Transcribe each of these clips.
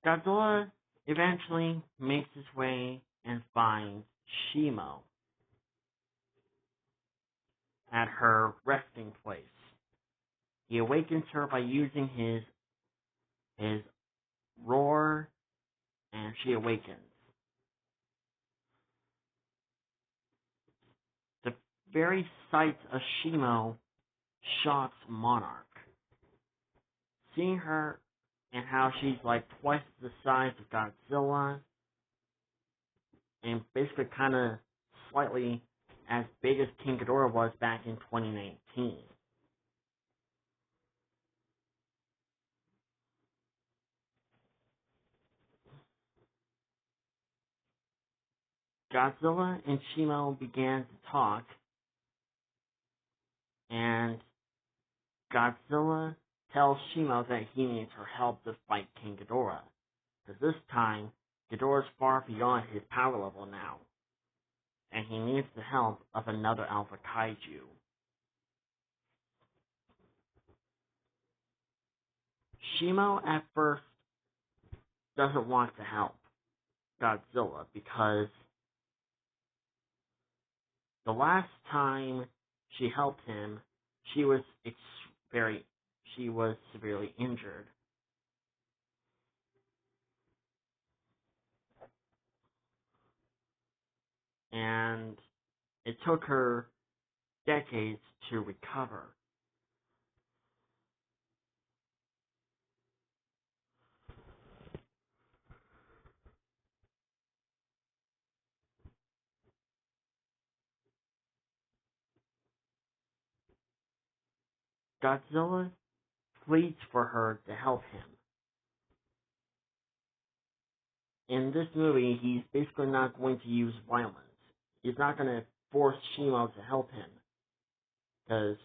Godzilla eventually makes his way and finds Shimo at her resting place. He awakens her by using his roar, and she awakens. The very sight of Shimo shocks Monarch. Seeing her and how she's like twice the size of Godzilla, and basically kind of slightly as big as King Ghidorah was back in 2019. Godzilla and Shimo began to talk, and Godzilla tells Shimo that he needs her help to fight King Ghidorah, because this time Ghidorah's far beyond his power level now, and he needs the help of another Alpha Kaiju. Shimo at first doesn't want to help Godzilla because the last time she helped him, she was severely injured. And it took her decades to recover. Godzilla pleads for her to help him. In this movie, he's basically not going to use violence. He's not going to force Shimo to help him. Because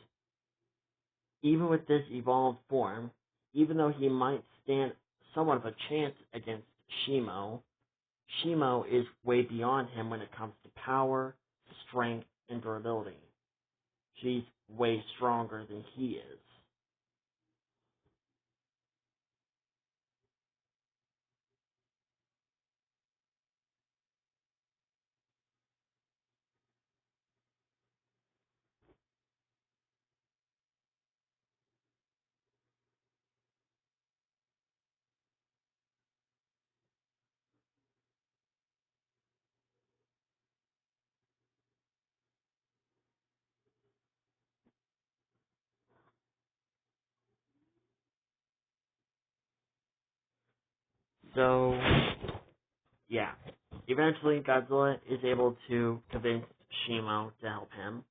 even with this evolved form, even though he might stand somewhat of a chance against Shimo, Shimo is way beyond him when it comes to power, strength, and durability. She's way stronger than he is. So, yeah. Eventually, Godzilla is able to convince Shimo to help him.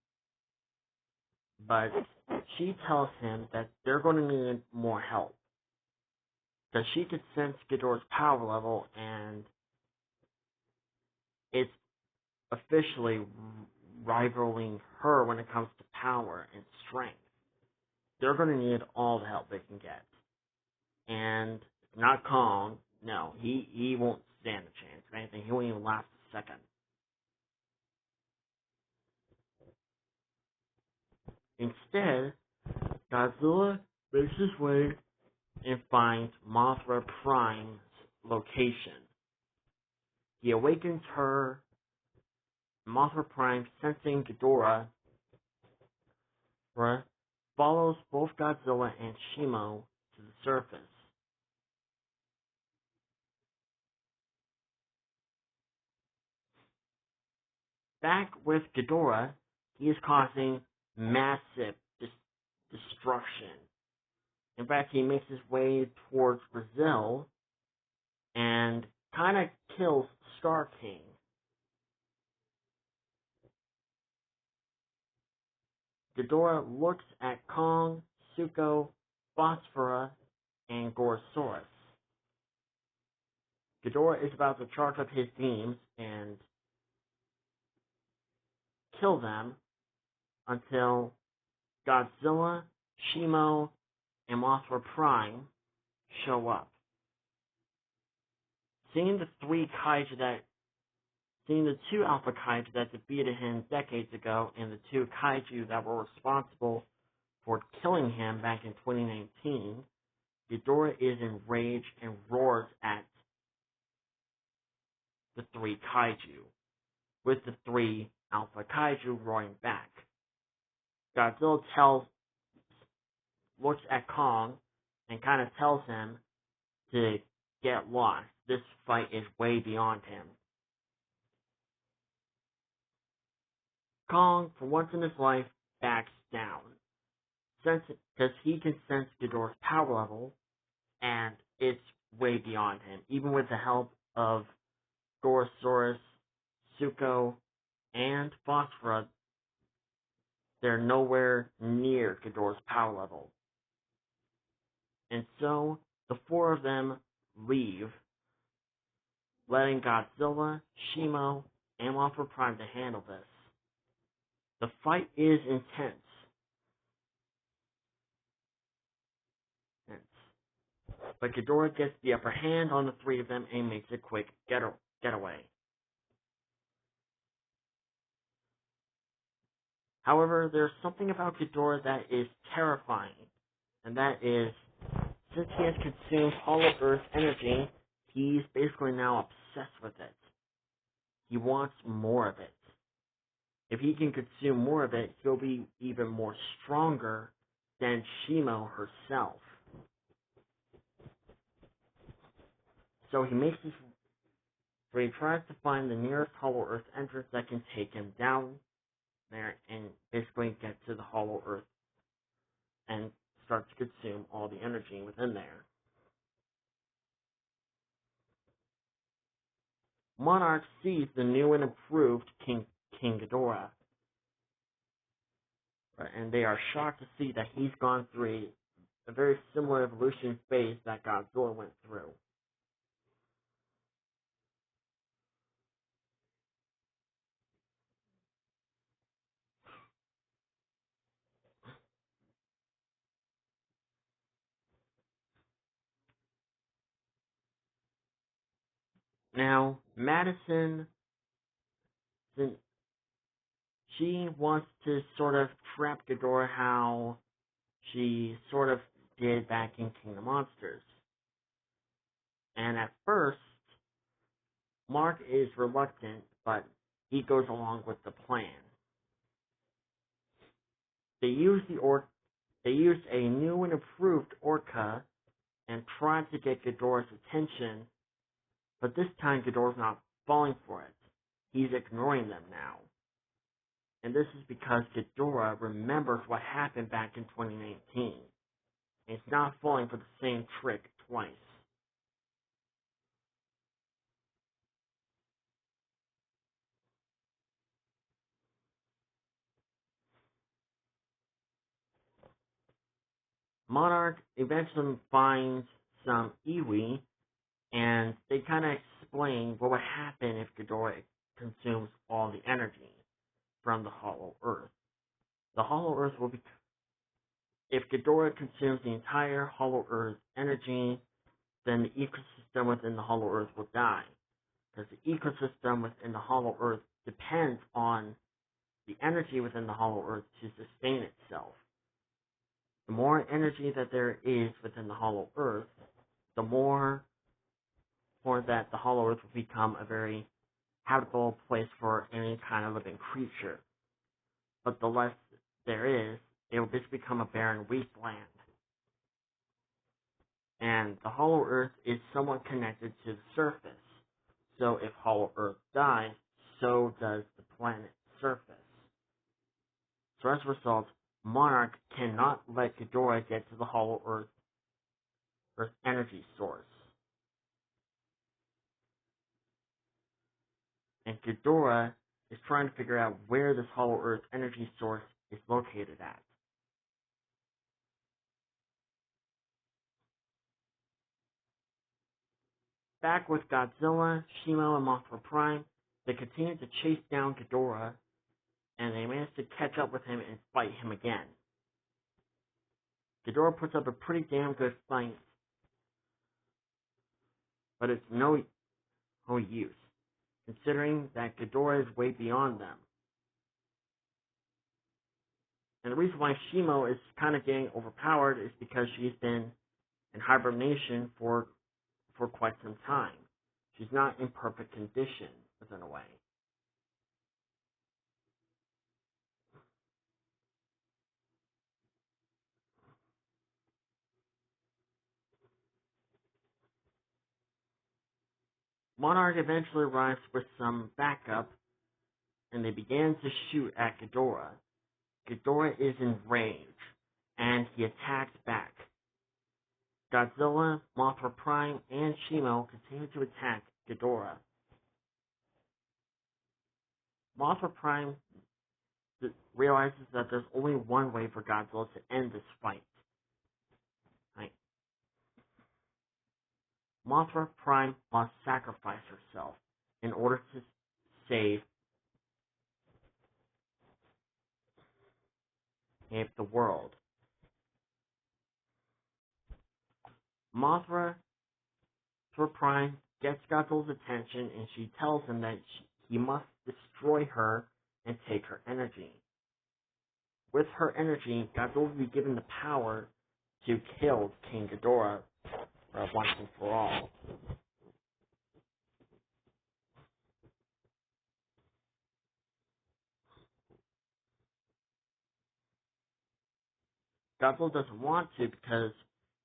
But she tells him that they're going to need more help. Because she could sense Ghidorah's power level, and it's officially rivaling her when it comes to power and strength. They're going to need all the help they can get. And not Kong, no, he won't stand a chance. If anything, he won't even last a second. Instead, Godzilla makes his way and finds Mothra Prime's location. He awakens her. Mothra Prime, sensing Ghidorah, follows both Godzilla and Shimo to the surface. Back with Ghidorah, he is causing massive destruction. In fact, he makes his way towards Brazil and kind of kills Star King. Ghidorah looks at Kong, Zuko, Phosphora, and Gorosaurus. Ghidorah is about to charge up his beams and kill them until Godzilla, Shimo, and Mothra Prime show up. Seeing the two Alpha Kaiju that defeated him decades ago, and the two Kaiju that were responsible for killing him back in 2019, Ghidorah is enraged and roars at the three kaiju, with the three alpha kaiju roaring back. Godzilla looks at Kong and kind of tells him to get lost. This fight is way beyond him. Kong, for once in his life, backs down, because he can sense Ghidorah's power level, and it's way beyond him. Even with the help of Gorosaurus, Suko, and Phosphora, they're nowhere near Ghidorah's power level. And so, the four of them leave, letting Godzilla, Shimo, and Optimus Prime to handle this. The fight is intense. But Ghidorah gets the upper hand on the three of them and makes a quick getaway. However, there's something about Ghidorah that is terrifying, and that is, since he has consumed Hollow Earth energy, he's basically now obsessed with it. He wants more of it. If he can consume more of it, he'll be even more stronger than Shimo herself. So he tries to find the nearest Hollow Earth entrance that can take him down there and basically get to the Hollow Earth and start to consume all the energy within there. Monarch sees the new and improved King Ghidorah, and they are shocked to see that he's gone through a very similar evolution phase that Godzilla went through. Now, Madison, she wants to sort of trap Ghidorah how she sort of did back in King of Monsters. And at first, Mark is reluctant, but he goes along with the plan. They used a new and improved Orca and tried to get Ghidorah's attention, but this time Ghidorah's not falling for it. He's ignoring them now. And this is because Ghidorah remembers what happened back in 2019. And it's not falling for the same trick twice. Monarch eventually finds some iwi, and they kind of explain what would happen if Ghidorah consumes all the energy from the Hollow Earth. The Hollow Earth will be... If Ghidorah consumes the entire Hollow Earth energy, then the ecosystem within the Hollow Earth will die. Because the ecosystem within the Hollow Earth depends on the energy within the Hollow Earth to sustain itself. The more energy that there is within the Hollow Earth, the more that the Hollow Earth will become a very habitable place for any kind of living creature. But the less there is, it will just become a barren wasteland. And the Hollow Earth is somewhat connected to the surface. So if Hollow Earth dies, so does the planet's surface. So as a result, Monarch cannot let Ghidorah get to the Hollow Earth energy source. And Ghidorah is trying to figure out where this Hollow Earth energy source is located at. Back with Godzilla, Shimo, and Mothra Prime, they continue to chase down Ghidorah, and they manage to catch up with him and fight him again. Ghidorah puts up a pretty damn good fight, but it's no use, considering that Ghidorah is way beyond them. And the reason why Shimo is kind of getting overpowered is because she's been in hibernation for quite some time. She's not in perfect condition, within a way. Monarch eventually arrives with some backup, and they begin to shoot at Ghidorah. Ghidorah is enraged, and he attacks back. Godzilla, Mothra Prime, and Shimo continue to attack Ghidorah. Mothra Prime realizes that there's only one way for Godzilla to end this fight. Right? Mothra Prime must sacrifice herself in order to save the world. Mothra Prime gets Godzilla's attention, and she tells him that he must destroy her and take her energy. With her energy, Godzilla will be given the power to kill King Ghidorah once and for all. Godzilla doesn't want to because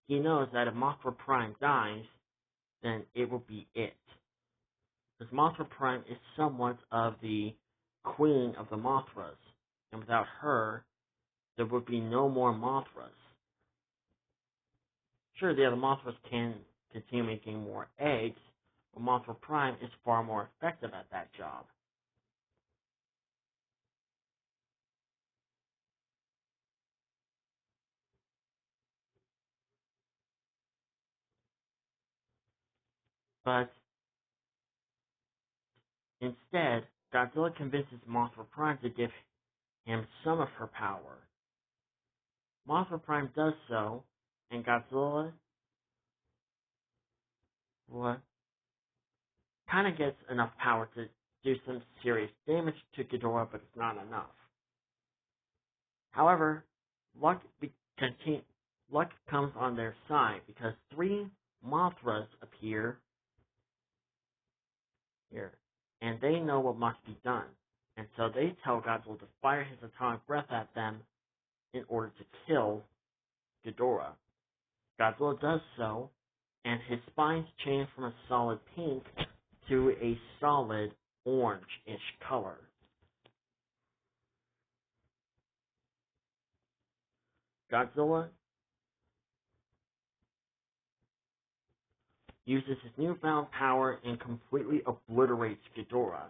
he knows that if Mothra Prime dies, then it will be it. Because Mothra Prime is somewhat of the queen of the Mothras, and without her, there would be no more Mothras. Sure, the other Mothras can continue making more eggs, but Mothra Prime is far more effective at that job. But instead, Godzilla convinces Mothra Prime to give him some of her power. Mothra Prime does so, and Godzilla kind of gets enough power to do some serious damage to Ghidorah, but it's not enough. However, luck comes on their side because 3 Mothras appear here, and they know what must be done. And so they tell Godzilla to fire his atomic breath at them in order to kill Ghidorah. Godzilla does so, and his spines change from a solid pink to a solid orange-ish color. Godzilla uses his newfound power and completely obliterates Ghidorah.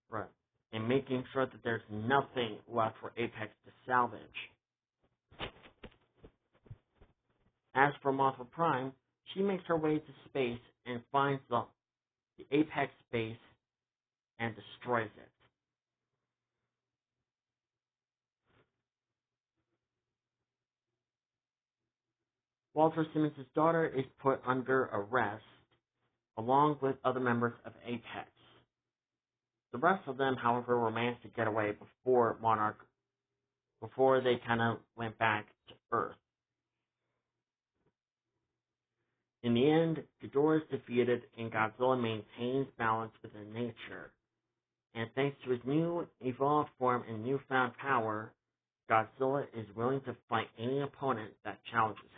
Right. And making sure that there's nothing left for Apex to salvage. As for Mothra Prime, she makes her way to space and finds the Apex base and destroys it. Walter Simmons' daughter is put under arrest, along with other members of Apex. The rest of them, however, managed to get away before they kind of went back to Earth. In the end, Ghidorah is defeated and Godzilla maintains balance within nature. And thanks to his new evolved form and newfound power, Godzilla is willing to fight any opponent that challenges